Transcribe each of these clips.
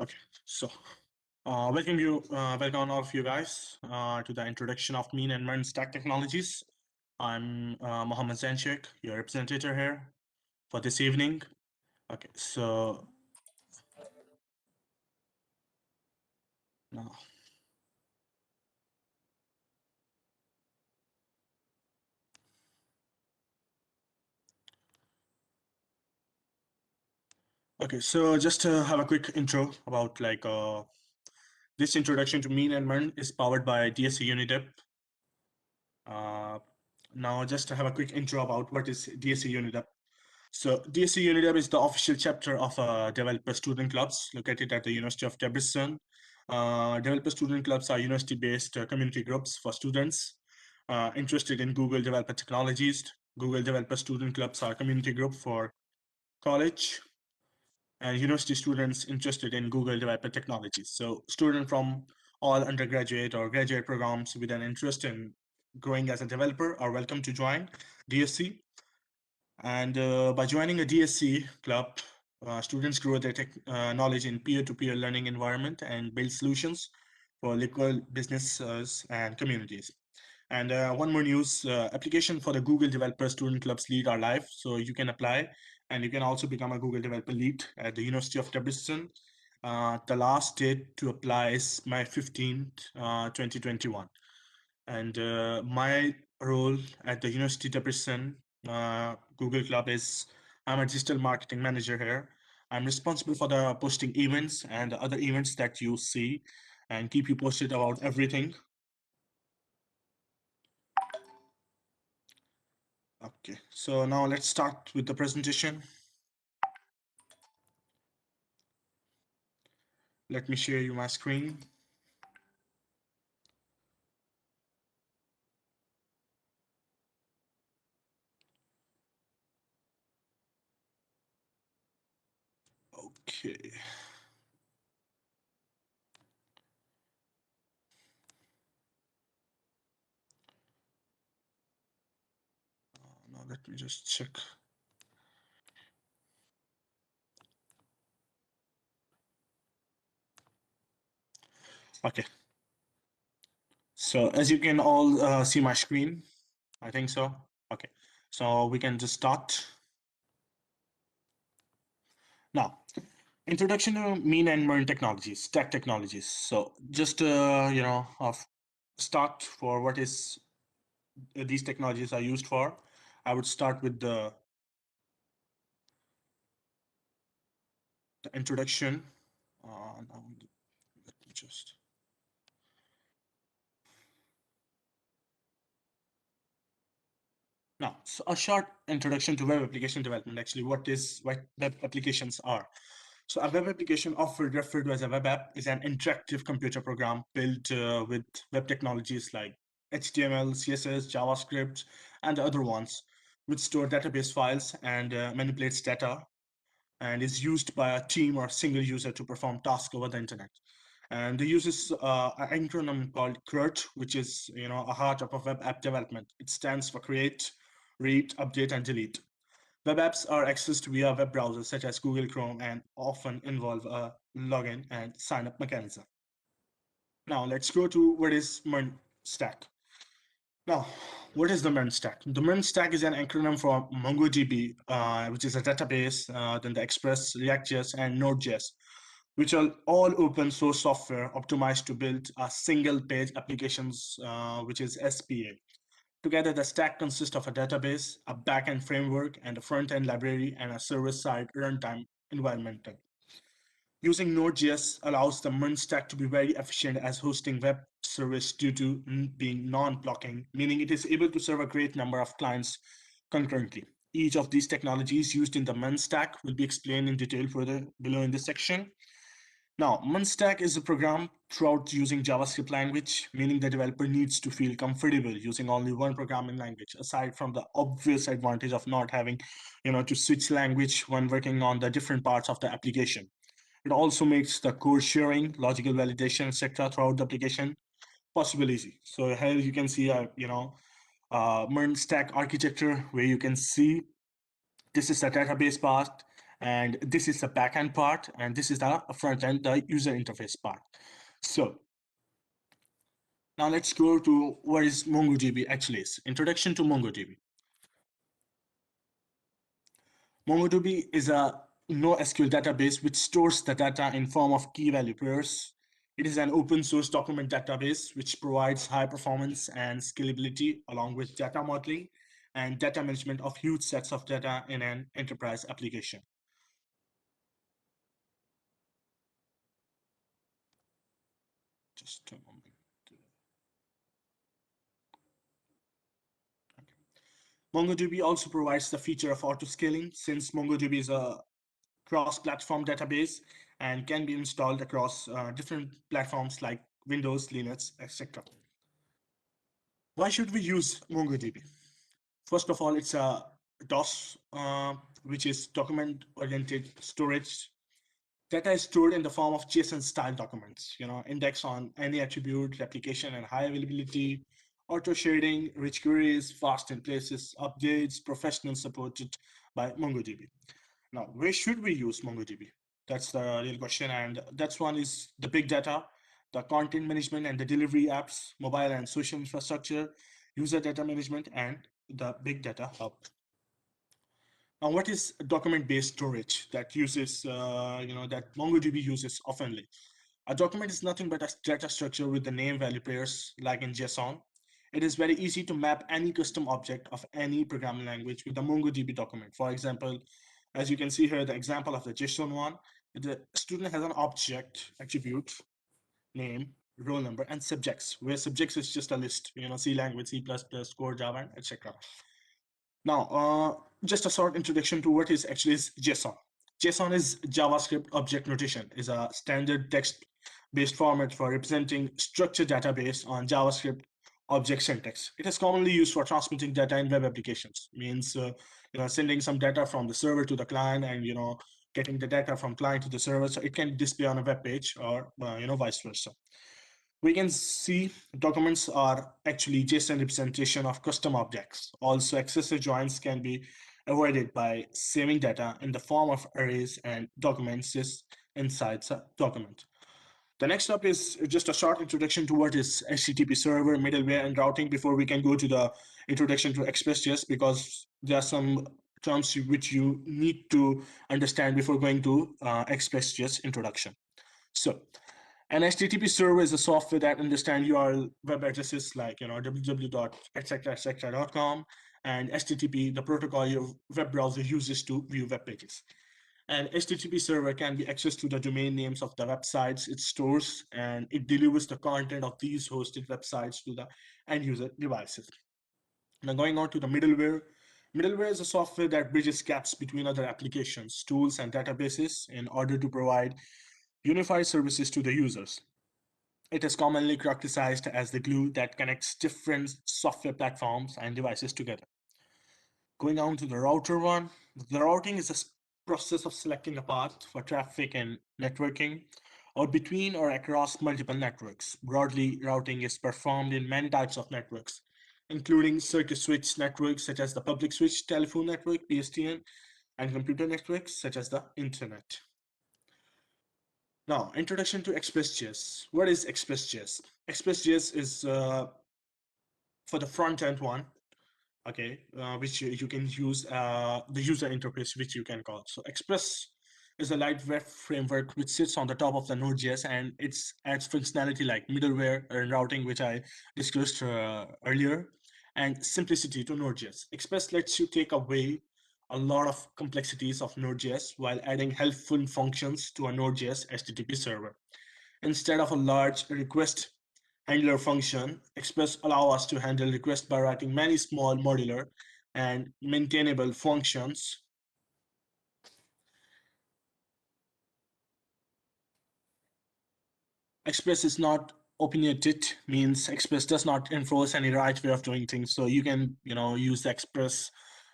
Okay, so welcome all of you guys to the introduction of Mean and MERN Stack Technologies. I'm Mohammed Zain Sheikh, your representative here for this evening. Okay, so now, okay, so just to have a quick intro about this introduction to Mean and MERN is powered by DSC Unidep. Uh, Now, just to have a quick intro about what is DSC Unidep. So DSC Unidep is the official chapter of developer student clubs located at the University of Debrecen. Developer student clubs are university-based community groups for students interested in Google developer technologies. Google developer student clubs are community group for college and university students interested in Google developer technologies. So students from all undergraduate or graduate programs with an interest in growing as a developer are welcome to join DSC. And by joining a DSC club, students grow their knowledge in peer-to-peer learning environment and build solutions for local businesses and communities. And one more news, application for the Google Developer Student Clubs lead are live. So you can apply and you can also become a Google Developer lead at the University of Debrecen. The last date to apply is May 15th, 2021. And my role at the University Debrecen Google Club is I'm a digital marketing manager here. I'm responsible for the posting events and the other events that you see and keep you posted about everything. Okay, so now let's start with the presentation. Let me share you my screen. Okay. Now let me just check. Okay. So as you can all see my screen, I think so. Okay. So we can just start. Now, introduction to mean and MERN technologies, stack technologies. So just of start for what is these technologies are used for. I would start with the introduction. Now, let me just. Now, so a short introduction to web application development. Actually, what web applications are. So a web application, often referred to as a web app, is an interactive computer program built with web technologies like HTML, CSS, JavaScript, and other ones, which store database files and manipulates data, and is used by a team or single user to perform tasks over the internet. And they uses an acronym called CRUD, which is a heart of a web app development. It stands for create, read, update, and delete. Web apps are accessed via web browsers such as Google Chrome and often involve a login and sign up mechanism. Now let's go to what is MERN stack. Now, what is the MERN stack? The MERN stack is an acronym for MongoDB, which is a database, then the Express, React.js, and Node.js, which are all open source software optimized to build a single page applications, which is SPA. Together, the stack consists of a database, a backend framework, and a front-end library, and a server-side runtime environment. Using Node.js allows the MERN stack to be very efficient as hosting web service due to being non-blocking, meaning it is able to serve a great number of clients concurrently. Each of these technologies used in the MERN stack will be explained in detail further below in this section. Now, MERN is a program throughout using JavaScript language, meaning the developer needs to feel comfortable using only one programming language, aside from the obvious advantage of not having, to switch language when working on the different parts of the application. It also makes the code sharing, logical validation, etc. throughout the application possible easy. So here you can see MERN stack architecture where you can see this is the database part, and this is the backend part, and this is the front end, the user interface part. So now let's go to what is MongoDB actually is. Introduction to MongoDB. MongoDB is a NoSQL database which stores the data in form of key value pairs. It is an open source document database which provides high performance and scalability along with data modeling and data management of huge sets of data in an enterprise application. Just a moment. MongoDB also provides the feature of auto scaling since MongoDB is a cross-platform database and can be installed across different platforms like Windows, Linux, etc. Why should we use MongoDB? First of all, it's a DOS, which is document-oriented storage. Data is stored in the form of JSON-style documents, index on any attribute, replication, and high availability, auto shading, rich queries, fast in places, updates, professional supported by MongoDB. Now, where should we use MongoDB? That's the real question. And that's one is the big data, the content management and the delivery apps, mobile and social infrastructure, user data management, and the big data hub. Now, what is document-based storage that uses, that MongoDB uses oftenly? A document is nothing but a data structure with the name value pairs, like in JSON. It is very easy to map any custom object of any programming language with a MongoDB document. For example, as you can see here, the example of the JSON one, the student has an object attribute, name, roll number, and subjects, where subjects is just a list, C language, C++, Core, Java, etc. Now, just a short introduction to what is actually is JSON. JSON is JavaScript object notation, is a standard text-based format for representing structured database on JavaScript object syntax. It is commonly used for transmitting data in web applications. Means sending some data from the server to the client, and getting the data from client to the server. So it can display on a web page, or vice versa. We can see documents are actually JSON representation of custom objects. Also, excessive joins can be avoided by saving data in the form of arrays and documents inside the document. The next up is just a short introduction to what is HTTP server, middleware, and routing before we can go to the introduction to ExpressJS, because there are some terms which you need to understand before going to ExpressJS introduction. So, an HTTP server is a software that understands your web addresses like www.etc.com, and HTTP, the protocol your web browser uses to view web pages. An HTTP server can be accessed to the domain names of the websites it stores, and it delivers the content of these hosted websites to the end user devices. Now, going on to the middleware. Middleware is a software that bridges gaps between other applications, tools, and databases in order to provide unified services to the users. It is commonly characterized as the glue that connects different software platforms and devices together. Going on to the router one, the routing is a process of selecting a path for traffic and networking, or between or across multiple networks. Broadly, routing is performed in many types of networks, including circuit switch networks such as the public switch telephone network, PSTN, and computer networks such as the internet. Now, introduction to ExpressJS. What is ExpressJS? ExpressJS is for the front end one, okay, which you can use the user interface, which you can call. So Express is a light web framework which sits on the top of the Node.js, and it adds functionality like middleware and routing, which I discussed earlier, and simplicity to Node.js. Express lets you take away a lot of complexities of Node.js while adding helpful functions to a Node.js HTTP server. Instead of a large request handler function, Express allow us to handle requests by writing many small modular and maintainable functions. Express is not opinionated, means Express does not enforce any right way of doing things. So you can, use Express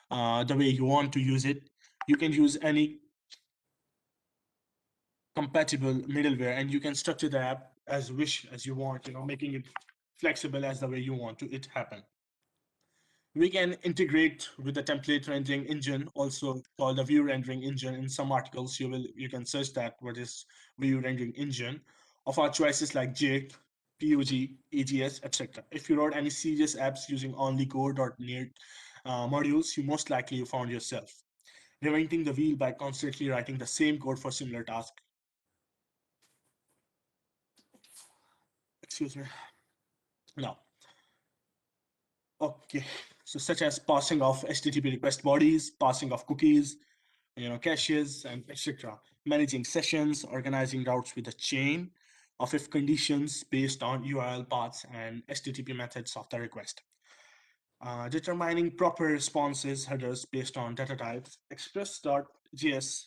the way you want to use it. You can use any compatible middleware, and you can structure the app as wish as you want, making it flexible as the way you want to it happen. We can integrate with the template rendering engine, also called the view rendering engine. In some articles, you can search that what is view rendering engine of our choices like Jake, PUG, AGS, etc. If you wrote any serious apps using only code or near modules, you most likely found yourself reinventing the wheel by constantly writing the same code for similar tasks. Excuse me. Now, okay. So such as passing of HTTP request bodies, passing of cookies, caches, and etc. Managing sessions, organizing routes with a chain of if conditions based on URL paths and HTTP methods of the request. Determining proper responses headers based on data types. Express.js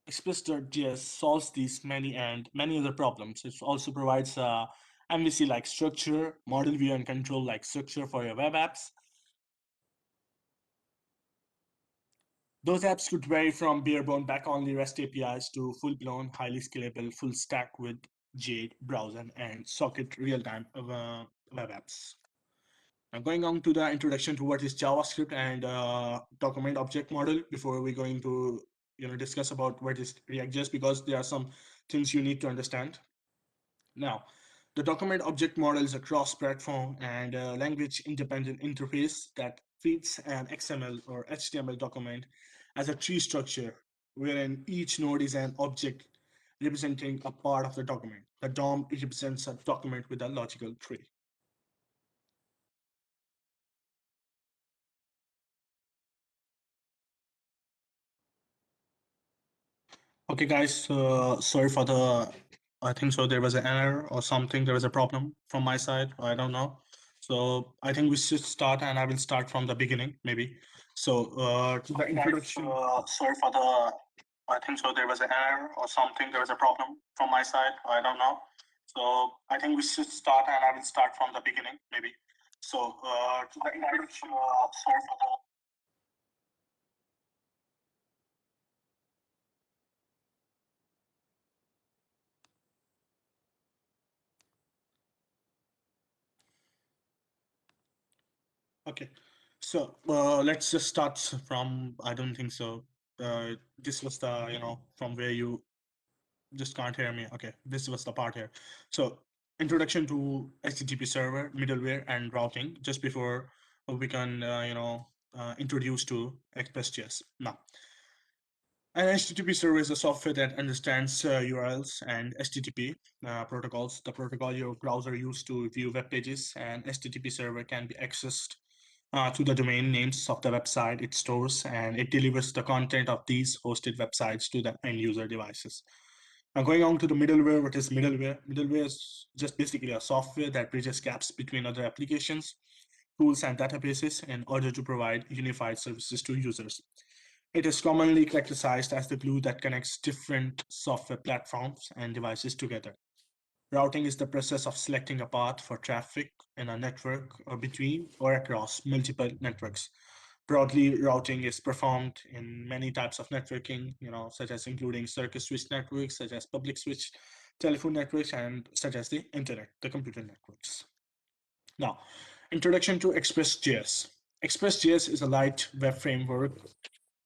Express.js solves these many other problems. It also provides MVC like structure, model view and control like structure for your web apps. Those apps could vary from bare-bone back-only REST APIs to full-blown, highly scalable, full stack with Jade, browser, and socket real-time web apps. Now, going on to the introduction to what is JavaScript and document object model before we going to discuss about what is React.js, because there are some things you need to understand. Now, the document object model is a cross-platform and language-independent interface that treats an XML or HTML document as a tree structure, wherein each node is an object representing a part of the document. The DOM represents a document with a logical tree. Okay, guys, sorry for the. I think so. There was an error or something. There was a problem from my side. I don't know. So I think we should start, and I will start from the beginning, maybe. So to the introduction. Sorry for the. I think so. There was an error or something. There was a problem from my side. I don't know. So I think we should start, and I will start from the beginning, maybe. So to the introduction. Sorry for the. Okay. So let's just start from, I don't think so. This was the, from where you just can't hear me. Okay, this was the part here. So introduction to HTTP server, middleware, and routing just before we can, introduce to ExpressJS. Now, an HTTP server is a software that understands URLs and HTTP protocols, the protocol your browser used to view web pages, and HTTP server can be accessed to the domain names of the website it stores, and it delivers the content of these hosted websites to the end user devices. Now, going on to the middleware, what is middleware? Middleware is just basically a software that bridges gaps between other applications, tools, and databases in order to provide unified services to users. It is commonly characterized as the glue that connects different software platforms and devices together. Routing is the process of selecting a path for traffic in a network or between or across multiple networks. Broadly, routing is performed in many types of networking, such as including circuit switch networks, such as public switch telephone networks, and such as the internet, the computer networks. Now, introduction to ExpressJS. ExpressJS is a light web framework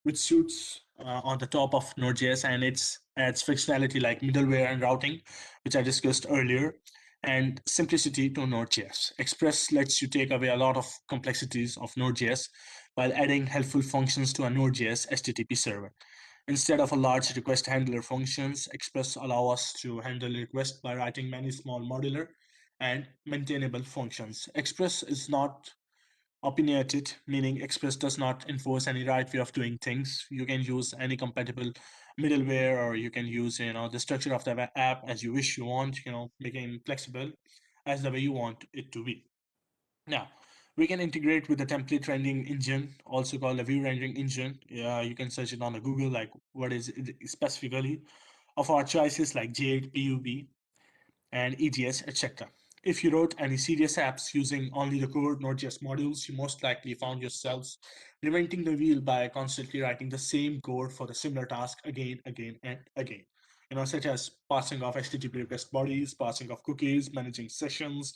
which suits on the top of Node.js, and it adds functionality like middleware and routing, which I discussed earlier, and simplicity to Node.js. Express lets you take away a lot of complexities of Node.js while adding helpful functions to a Node.js HTTP server. Instead of a large request handler functions, Express allow us to handle requests by writing many small modular and maintainable functions. Express is not opinionated, meaning Express does not enforce any right way of doing things. You can use any compatible middleware, or you can use the structure of the app as you wish you want, making flexible as the way you want it to be. Now, we can integrate with the template rendering engine, also called a view rendering engine. You can search it on the Google, like what is it specifically, of our choices like Jade, PUB, and EGS, etc. If you wrote any serious apps using only the core Node.js modules, you most likely found yourselves reinventing the wheel by constantly writing the same code for the similar task again, again, and again. such as passing of HTTP request bodies, passing of cookies, managing sessions,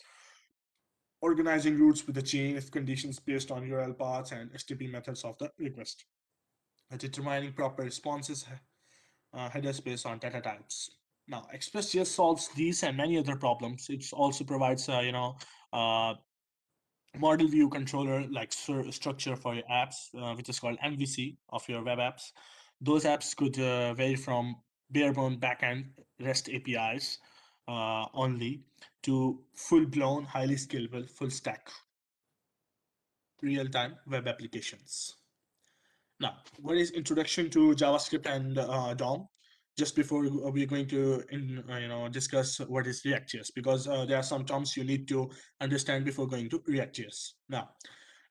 organizing routes with the chain if conditions based on URL paths and HTTP methods of the request, determining proper responses headers based on data types. Now, Express.js solves these and many other problems. It also provides, uh, model view controller like structure for your apps, which is called MVC of your web apps. Those apps could vary from bare bone backend REST APIs only to full blown, highly scalable, full stack real time web applications. Now, what is introduction to JavaScript and DOM? Just before we're going to discuss what is React.js, because there are some terms you need to understand before going to React.js. Now,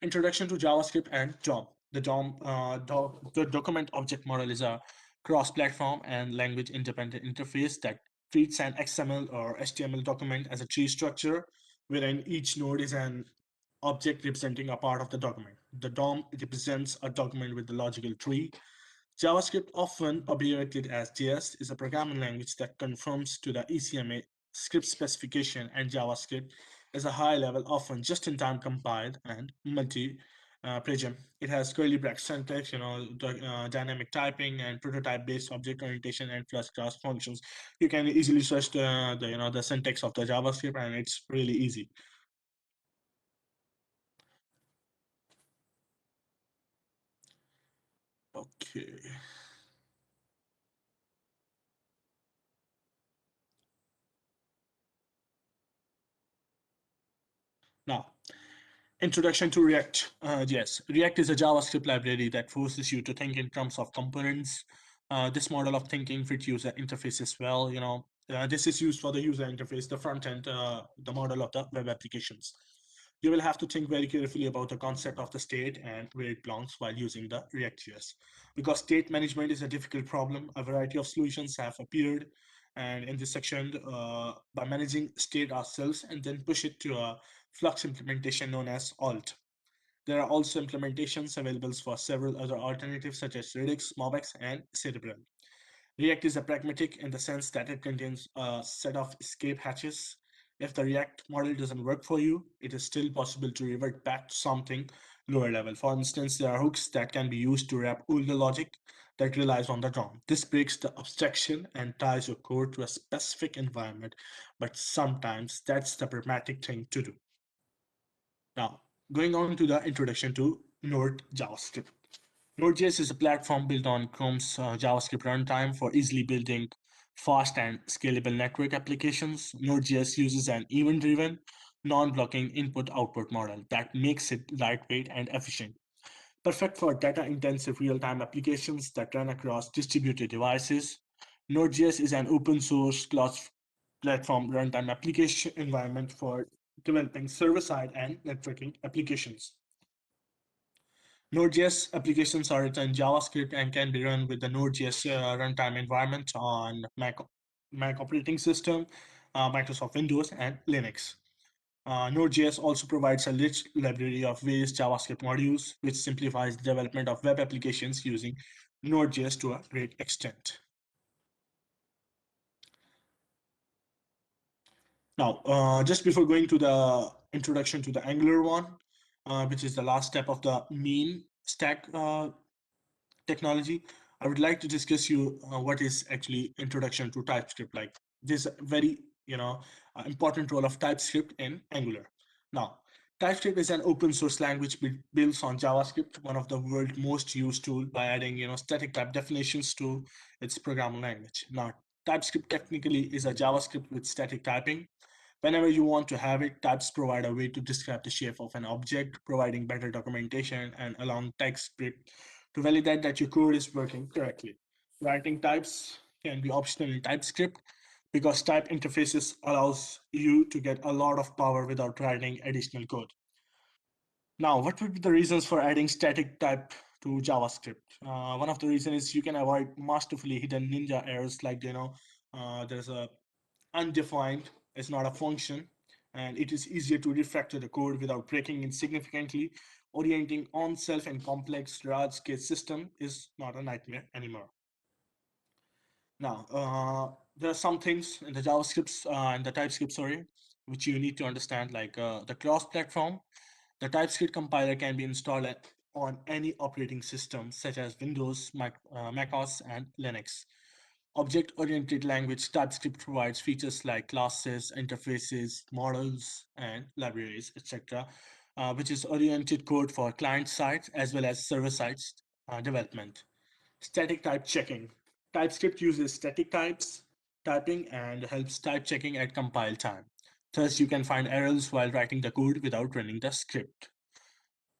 introduction to JavaScript and DOM. The document object model is a cross-platform and language-independent interface that treats an XML or HTML document as a tree structure, wherein each node is an object representing a part of the document. The DOM represents a document with the logical tree. JavaScript, often abbreviated as JS, is a programming language that conforms to the ECMA script specification, and JavaScript is a high level, often just in time compiled and multi prism. It has curly bracket syntax, dynamic typing and prototype based object orientation and plus class functions. You can easily search the syntax of the JavaScript, and it's really easy. Okay. Now, introduction to React. Yes, React is a JavaScript library that forces you to think in terms of components. This model of thinking fits user interfaces well. This is used for the user interface, the front end, the model of the web applications. You will have to think very carefully about the concept of the state and where it belongs while using the React.js. Because state management is a difficult problem, a variety of solutions have appeared. And in this section, by managing state ourselves and then push it to a Flux implementation known as alt. There are also implementations available for several other alternatives such as Redux, Mobex, and Cerebral. React is a pragmatic in the sense that it contains a set of escape hatches. If the React model doesn't work for you, it is still possible to revert back to something lower level. For instance, there are hooks that can be used to wrap older logic that relies on the DOM. This breaks the abstraction and ties your code to a specific environment, but sometimes that's the pragmatic thing to do. Now, going on to the introduction to Node JavaScript. Node.js is a platform built on Chrome's JavaScript runtime for easily building fast and scalable network applications. Node.js uses an event-driven, non-blocking input-output model that makes it lightweight and efficient, perfect for data-intensive real-time applications that run across distributed devices. Node.js is an open-source platform runtime application environment for developing server-side and networking applications. Node.js applications are written in JavaScript and can be run with the Node.js runtime environment on Mac operating system, Microsoft Windows, and Linux. Node.js also provides a rich library of various JavaScript modules, which simplifies the development of web applications using Node.js to a great extent. Now, just before going to the introduction to the Angular one, which is the last step of the mean stack technology, I would like to discuss you what is actually introduction to TypeScript like. This very important role of TypeScript in Angular. Now, TypeScript is an open source language built on JavaScript, one of the world's most used tool by adding static type definitions to its programming language. Now, TypeScript technically is a JavaScript with static typing. Whenever you want to have it, types provide a way to describe the shape of an object, providing better documentation and allowing TypeScript to validate that your code is working correctly. Writing types can be optional in TypeScript because type interfaces allows you to get a lot of power without writing additional code. Now, what would be the reasons for adding static type to JavaScript? One of the reasons is you can avoid masterfully hidden ninja errors like, there's a undefined, it's not a function, and it is easier to refactor the code without breaking it significantly. Orienting on self and complex large scale system is not a nightmare anymore. Now, there are some things in the JavaScript and the TypeScript, sorry, which you need to understand, like the cross-platform. The TypeScript compiler can be installed on any operating system, such as Windows, macOS, and Linux. Object-oriented language TypeScript provides features like classes, interfaces, models, and libraries, etc., which is oriented code for client sides as well as server sides development. Static type checking. TypeScript uses static types, typing, and helps type checking at compile time. Thus, you can find errors while writing the code without running the script.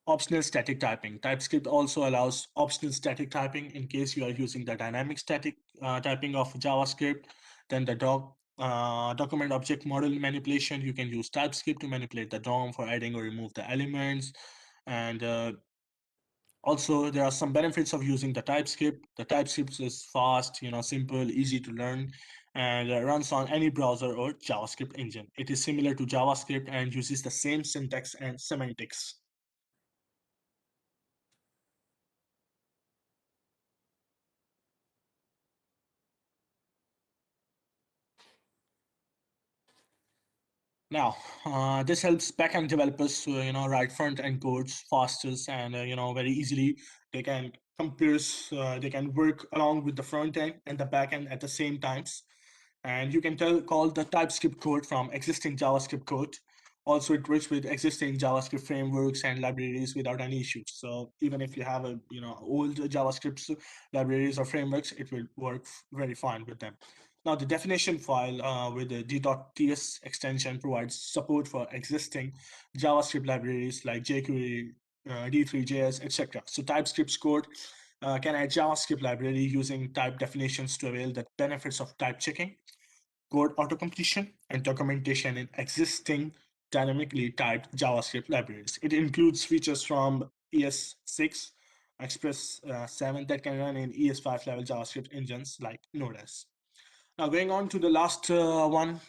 Optional static typing. TypeScript also allows optional static typing in case you are using the dynamic static typing of JavaScript. Then the document object model manipulation. You can use TypeScript to manipulate the DOM for adding or remove the elements. And also, there are some benefits of using the TypeScript. The TypeScript is fast, simple, easy to learn, and runs on any browser or JavaScript engine. It is similar to JavaScript and uses the same syntax and semantics. Now, this helps backend developers to write front-end codes faster and very easily. They can they can work along with the front end and the back end at the same times. And you can call the TypeScript code from existing JavaScript code. Also, it works with existing JavaScript frameworks and libraries without any issues. So even if you have a old JavaScript libraries or frameworks, it will work very fine with them. Now, the definition file with the d.ts extension provides support for existing JavaScript libraries like jQuery, D3.js, etc. So TypeScript's code can add JavaScript library using type definitions to avail the benefits of type checking, code auto-completion, and documentation in existing dynamically typed JavaScript libraries. It includes features from ES6, Express 7 that can run in ES5 level JavaScript engines like Node.js. Now, going on to the last one,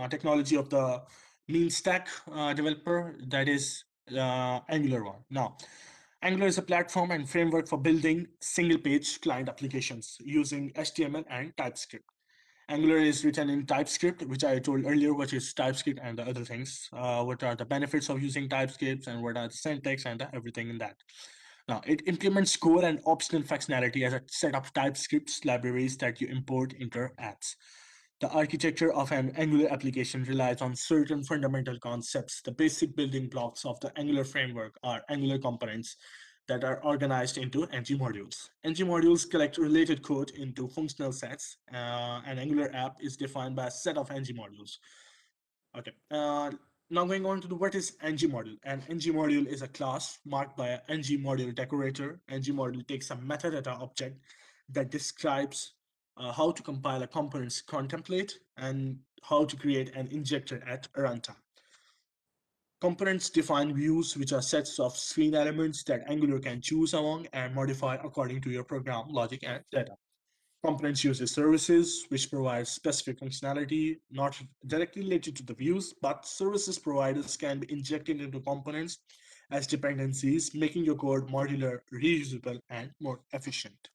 technology of the mean stack developer, that is Angular one. Now, Angular is a platform and framework for building single page client applications using HTML and TypeScript. Angular is written in TypeScript, which I told earlier, which is TypeScript and the other things. What are the benefits of using TypeScript and what are the syntax and everything in that. Now, it implements core and optional functionality as a set of TypeScript libraries that you import into your apps. The architecture of an Angular application relies on certain fundamental concepts. The basic building blocks of the Angular framework are Angular components that are organized into ng modules. Ng modules collect related code into functional sets. An Angular app is defined by a set of ng modules. Okay. Now going on to the what is ng module. An ng module is a class marked by an ng module decorator. Ng module takes a metadata object that describes how to compile a component's contemplate and how to create an injector at runtime. Components define views, which are sets of screen elements that Angular can choose among and modify according to your program logic and data. Components uses services, which provide specific functionality, not directly related to the views, but services providers can be injected into components as dependencies, making your code modular, reusable, and more efficient.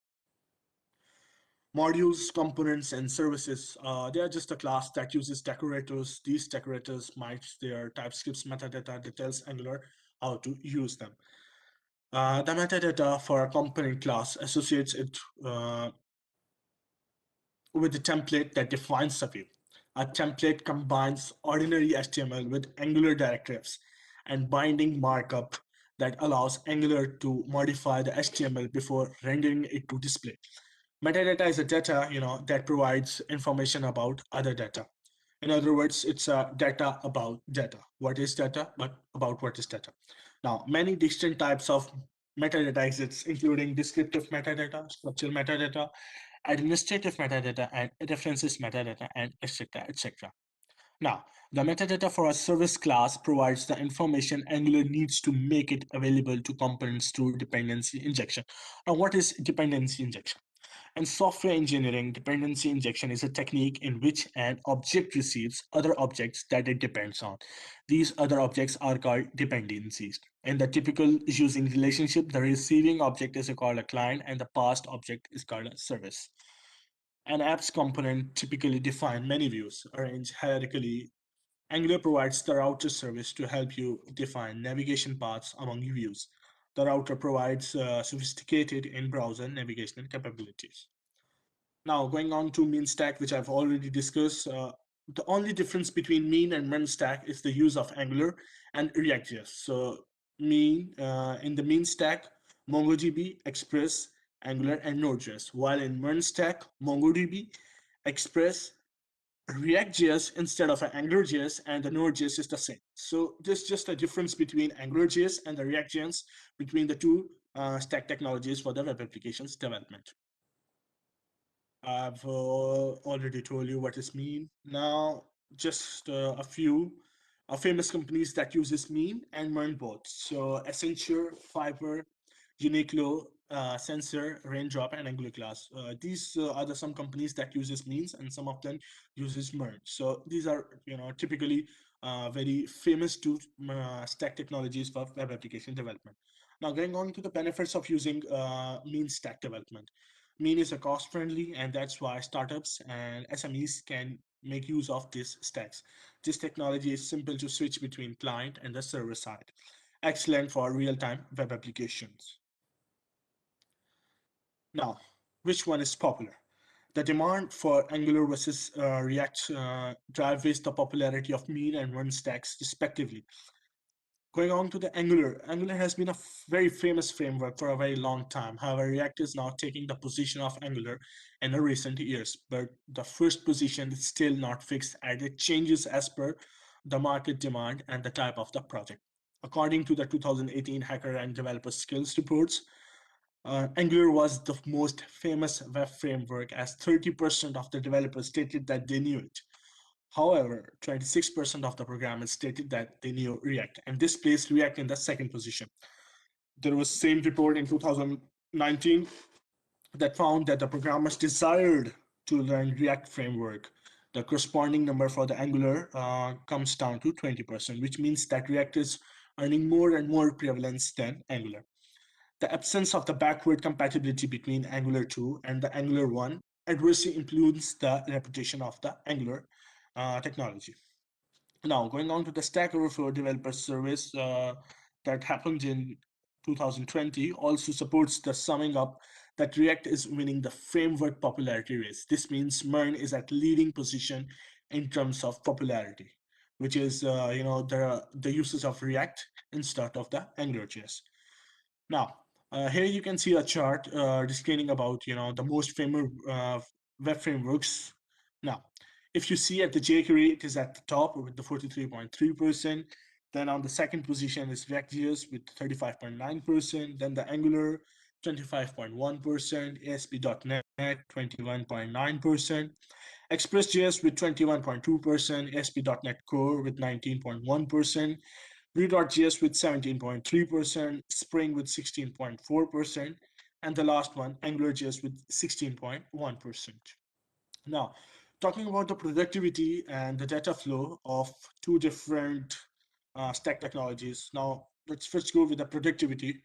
Modules, components, and services, they are just a class that uses decorators. These decorators might their TypeScript's metadata that tells Angular how to use them. The metadata for a component class associates it with the template that defines the view. A template combines ordinary HTML with Angular directives and binding markup that allows Angular to modify the HTML before rendering it to display. Metadata is a data, that provides information about other data. In other words, it's a data about data. What is data? But about what is data. Now, many distinct types of metadata exists, including descriptive metadata, structural metadata, administrative metadata, and references metadata, and etc. etc. Now, the metadata for a service class provides the information Angular needs to make it available to components through dependency injection. Now, what is dependency injection? In software engineering, dependency injection is a technique in which an object receives other objects that it depends on. These other objects are called dependencies. In the typical using relationship, the receiving object is called a client and the passed object is called a service. An app's component typically define many views, arranged hierarchically. Angular provides the router service to help you define navigation paths among views. The router provides sophisticated in-browser navigational capabilities. Now, going on to mean stack, which I've already discussed, the only difference between mean and MERN stack is the use of Angular and React.js. So, in the mean stack, MongoDB, Express, Angular, and Node.js, while in MERN stack, MongoDB, Express, React.js instead of AngularJS, and the Node.js is the same. So, there's just a difference between AngularJS and the React.js between the two stack technologies for the web applications development. I've already told you what is mean. Now, just a few famous companies that uses mean and MERN both. So, Accenture, Fiverr, Uniqlo, Sensor, Raindrop, and Angular Class. These are the some companies that uses means, and some of them uses MERN. So these are typically very famous two stack technologies for web application development. Now, going on to the benefits of using mean stack development. Mean is a cost friendly, and that's why startups and SMEs can make use of these stacks. This technology is simple to switch between client and the server side. Excellent for real-time web applications. Now, which one is popular? The demand for Angular versus React drives the popularity of mean and run stacks respectively. Going on to the Angular, Angular has been a very famous framework for a very long time. However, React is now taking the position of Angular in the recent years, but the first position is still not fixed as it changes as per the market demand and the type of the project. According to the 2018 Hacker and Developer Skills reports, Angular was the most famous web framework as 30% of the developers stated that they knew it. However, 26% of the programmers stated that they knew React, and this placed React in the second position. There was same report in 2019 that found that the programmers desired to learn React framework. The corresponding number for the Angular comes down to 20%, which means that React is earning more and more prevalence than Angular. The absence of the backward compatibility between Angular 2 and the Angular 1 adversely influenced the reputation of the Angular technology. Now, going on to the Stack Overflow developer service that happened in 2020 also supports the summing up that React is winning the framework popularity race. This means MERN is at leading position in terms of popularity, which is the uses of React instead of the AngularJS. Now, here you can see a chart displaying about the most famous web frameworks. Now, if you see at the jQuery, it is at the top with the 43.3%. Then on the second position is React.js with 35.9%. Then the Angular 25.1%, ASP.NET 21.9%, Express.js with 21.2%, ASP.NET Core with 19.1%, Vue.js with 17.3%, Spring with 16.4%, and the last one, AngularJS with 16.1%. Now, talking about the productivity and the data flow of two different stack technologies. Now, let's first go with the productivity.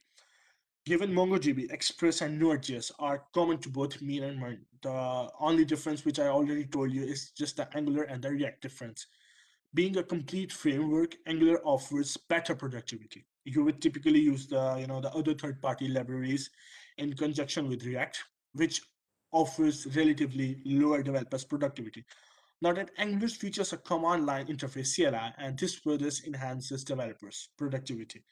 Given MongoDB, Express, and Node.js are common to both mean and MERN, the only difference which I already told you is just the Angular and the React difference. Being a complete framework, Angular offers better productivity. You would typically use the other third-party libraries in conjunction with React, which offers relatively lower developers productivity. Now that Angular features a command line interface CLI, and this further enhances developers productivity.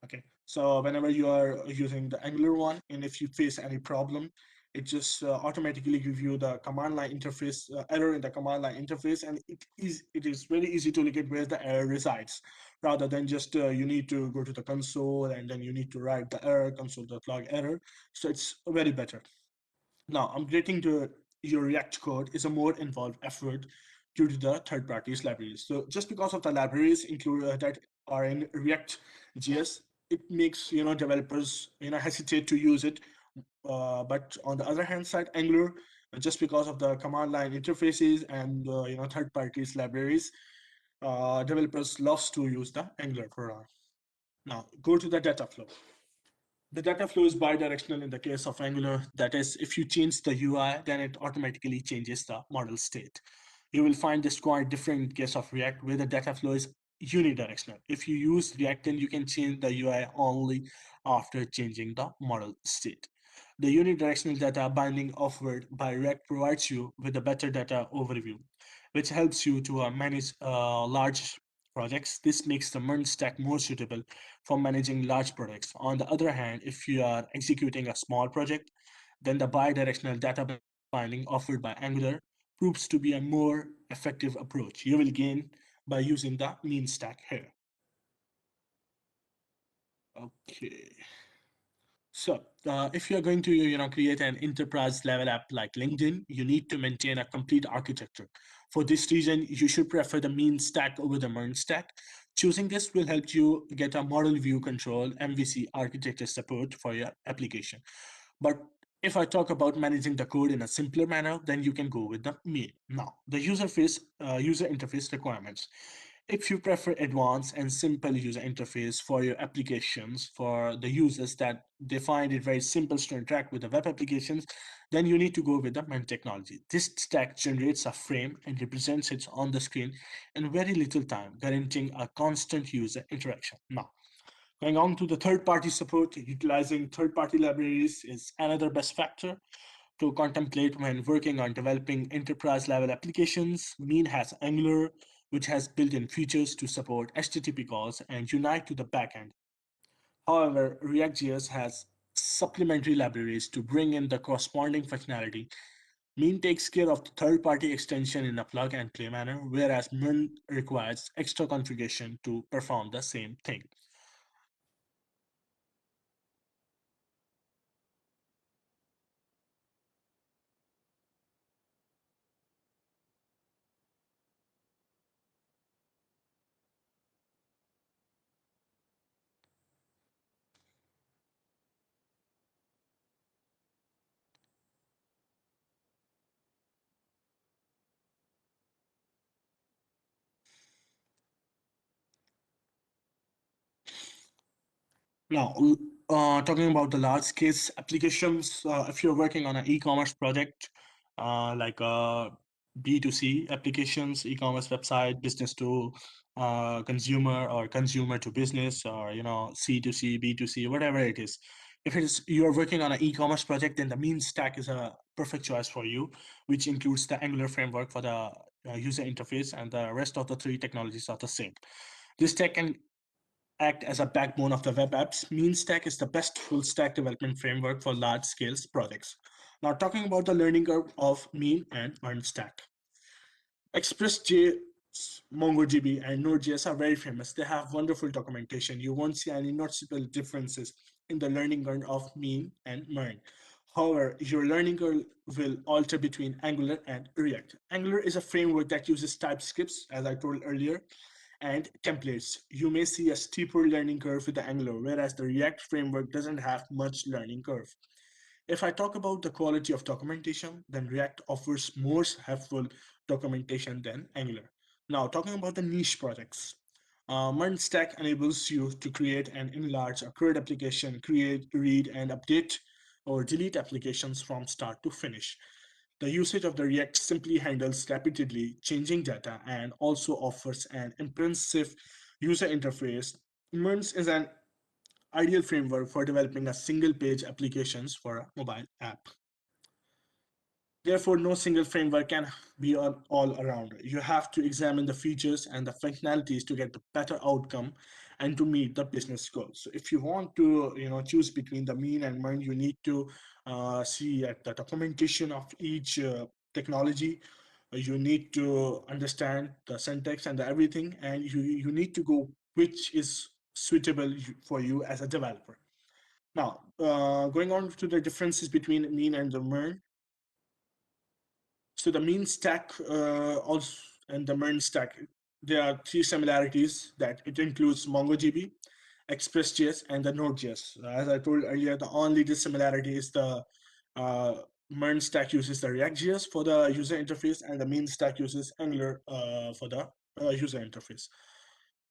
Okay, so whenever you are using the Angular one, and if you face any problem, it just automatically give you the command line interface error in the command line interface, and it is very easy to locate where the error resides, rather than just you need to go to the console and then you need to write the error console.log error. So it's very better. Now, upgrading to your React code is a more involved effort due to the third parties libraries. So just because of the libraries include that are in React JS, it makes developers hesitate to use it. But on the other hand side, Angular, just because of the command line interfaces and third parties libraries, developers loves to use the Angular program. Now go to the data flow. The data flow is bidirectional in the case of Angular. That is, if you change the UI, then it automatically changes the model state. You will find this quite different in case of React, where the data flow is unidirectional. If you use React, then you can change the UI only after changing the model state. The unidirectional data binding offered by React provides you with a better data overview, which helps you to manage large projects. This makes the MERN stack more suitable for managing large projects. On the other hand, if you are executing a small project, then the bidirectional data binding offered by Angular proves to be a more effective approach. You will gain by using the mean stack here. Okay. So, if you're going to, create an enterprise level app like LinkedIn, you need to maintain a complete architecture. For this reason, you should prefer the mean stack over the MERN stack. Choosing this will help you get a model view control (MVC) architecture support for your application. But if I talk about managing the code in a simpler manner, then you can go with the mean. Now, the user interface requirements. If you prefer advanced and simple user interface for your applications, for the users that they find it very simple to interact with the web applications, then you need to go with the MERN technology. This stack generates a frame and represents it on the screen in very little time, guaranteeing a constant user interaction. Now, going on to the third-party support, utilizing third-party libraries is another best factor to contemplate when working on developing enterprise-level applications. Mean has Angular, which has built-in features to support HTTP calls and unite to the backend. However, React.js has supplementary libraries to bring in the corresponding functionality. Mean takes care of the third-party extension in a plug-and-play manner, whereas MERN requires extra configuration to perform the same thing. Now, talking about the large scale applications, if you're working on an e-commerce project, like B2C applications, e-commerce website, business to consumer or consumer to business, or C2C, B2C, whatever it is. If it is you are working on an e-commerce project, then the mean stack is a perfect choice for you, which includes the Angular framework for the user interface, and the rest of the three technologies are the same. This tech can act as a backbone of the web apps. MEAN-Stack is the best full-stack development framework for large-scale projects. Now, talking about the learning curve of Mean and MERN-Stack. ExpressJS, MongoDB, and Node.js are very famous. They have wonderful documentation. You won't see any noticeable differences in the learning curve of Mean and MERN. However, your learning curve will alter between Angular and React. Angular is a framework that uses TypeScripts, as I told earlier, and templates. You may see a steeper learning curve with the Angular, whereas the React framework doesn't have much learning curve. If I talk about the quality of documentation, then React offers more helpful documentation than Angular. Now, talking about the niche projects, MERN Stack enables you to create and enlarge a CRUD application, create, read, and update or delete applications from start to finish. The usage of the React simply handles rapidly changing data and also offers an impressive user interface. MERN is an ideal framework for developing a single page applications for a mobile app. Therefore, no single framework can be all around. You have to examine the features and the functionalities to get the better outcome and to meet the business goals. So if you want to, choose between the mean and MERN, you need to see at the documentation of each technology. You need to understand the syntax and everything, and you need to go which is suitable for you as a developer. Now, going on to the differences between mean and the MERN. So the mean stack also and the MERN stack, there are three similarities that it includes MongoDB, ExpressJS, and the Node.js. As I told earlier, the only dissimilarity is the uh, MERN stack uses the React.js for the user interface, and the mean stack uses Angular for the user interface.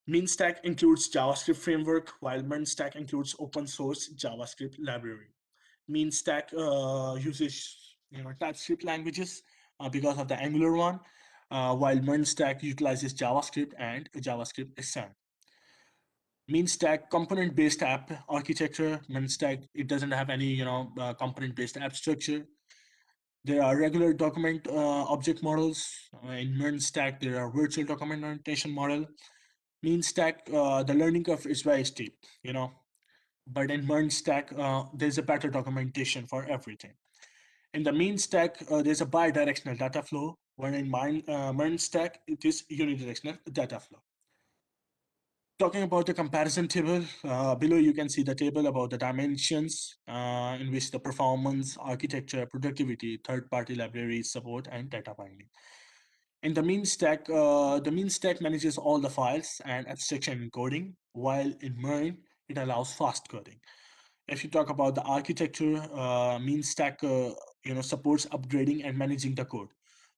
Mean stack includes JavaScript framework, while MERN stack includes open source JavaScript library. Mean stack uses TypeScript languages because of the Angular one, while MERN stack utilizes JavaScript and JavaScript XM. Mean stack component based app architecture. MERN stack, it doesn't have any component based app structure. There are regular document object models. In MERN stack, there are virtual documentation model. Mean stack, the learning curve is very steep, but in MERN stack, there's a better documentation for everything. In the mean stack, there's a bidirectional data flow, where in MERN stack, it is unidirectional data flow. Talking about the comparison table, below you can see the table about the dimensions in which the performance, architecture, productivity, third-party libraries, support, and data binding. In the mean stack manages all the files and abstraction encoding, while in MERN, it allows fast coding. If you talk about the architecture, mean stack supports upgrading and managing the code,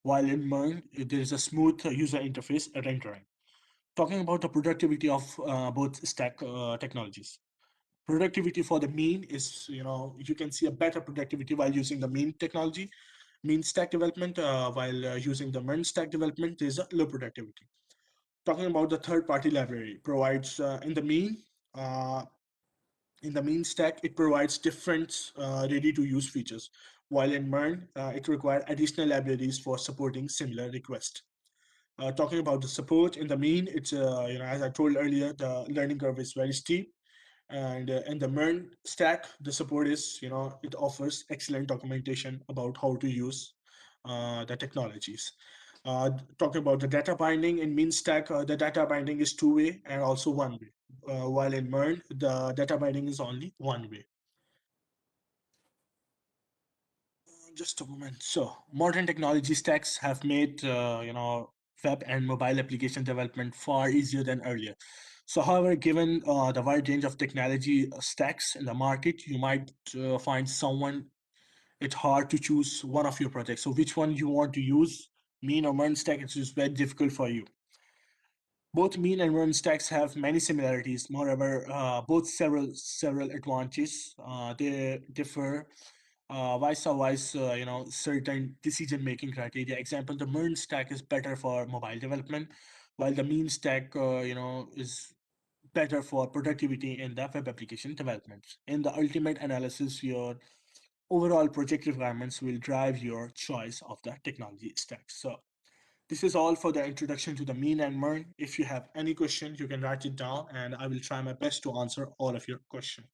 while in MERN, there is a smooth user interface rendering. Talking about the productivity of both stack technologies. Productivity for the mean is, you can see a better productivity while using the mean technology, mean stack development, while using the MERN stack development, there's a low productivity. Talking about the third party library provides uh, in the mean stack, it provides different ready to use features, while in MERN, it requires additional libraries for supporting similar requests. Talking about the support in the mean, it's as I told earlier, the learning curve is very steep, and in the MERN stack, the support is it offers excellent documentation about how to use the technologies. Talking about the data binding in mean stack, the data binding is two-way and also one-way, while in MERN, the data binding is only one-way. Just a moment. So, modern technology stacks have made web and mobile application development far easier than earlier. So, however, given the wide range of technology stacks in the market, you might find someone it's hard to choose one of your projects. So, which one you want to use, mean or MERN stack, it's just very difficult for you. Both mean and MERN stacks have many similarities. Moreover, both several advantages. They differ vice certain decision making criteria. Example, the MERN stack is better for mobile development, while the mean stack is better for productivity in the web application development. In the ultimate analysis, your overall project requirements will drive your choice of the technology stack. So this is all for the introduction to the mean and MERN. If you have any questions, you can write it down and I will try my best to answer all of your questions.